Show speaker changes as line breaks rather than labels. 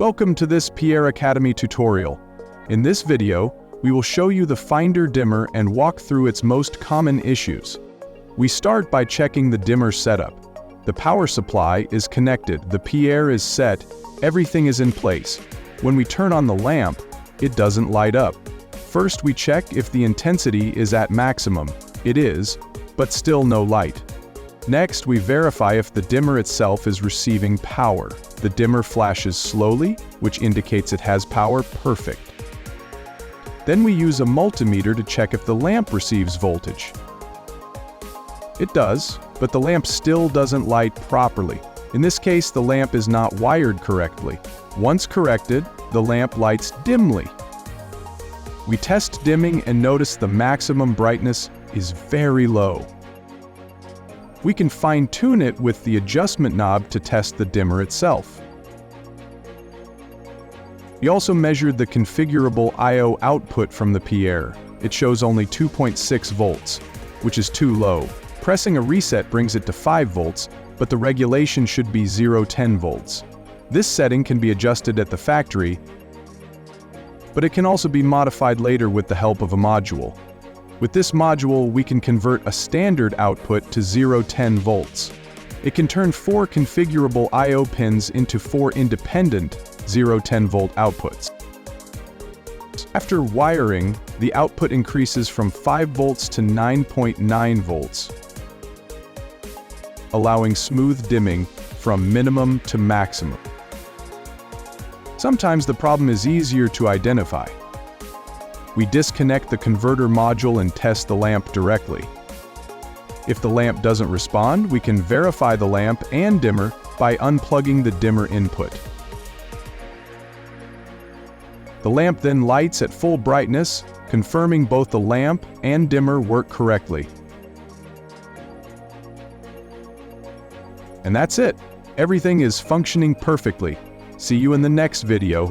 Welcome to this PIERRE Academy tutorial. In this video, we will show you the Finder dimmer and walk through its most common issues. We start by checking the dimmer setup. The power supply is connected, the PIERRE is set, everything is in place. When we turn on the lamp, it doesn't light up. First we check if the intensity is at maximum. It is, but still no light. Next, we verify if the dimmer itself is receiving power. The dimmer flashes slowly, which indicates it has power. Perfect. Then we use a multimeter to check if the lamp receives voltage. It does, but the lamp still doesn't light properly. In this case, the lamp is not wired correctly. Once corrected, the lamp lights dimly. We test dimming and notice the maximum brightness is very low. We can fine-tune it with the adjustment knob to test the dimmer itself. We also measured the configurable I/O output from the PIERRE. It shows only 2.6 volts, which is too low. Pressing a reset brings it to 5 volts, but the regulation should be 0-10 volts. This setting can be adjusted at the factory, but it can also be modified later with the help of a module. With this module, we can convert a standard output to 0-10 volts. It can turn 4 configurable I/O pins into 4 independent 0-10 volt outputs. After wiring, the output increases from 5 volts to 9.9 volts, allowing smooth dimming from minimum to maximum. Sometimes the problem is easier to identify. We disconnect the converter module and test the lamp directly. If the lamp doesn't respond, we can verify the lamp and dimmer by unplugging the dimmer input. The lamp then lights at full brightness, confirming both the lamp and dimmer work correctly. And that's it. Everything is functioning perfectly. See you in the next video.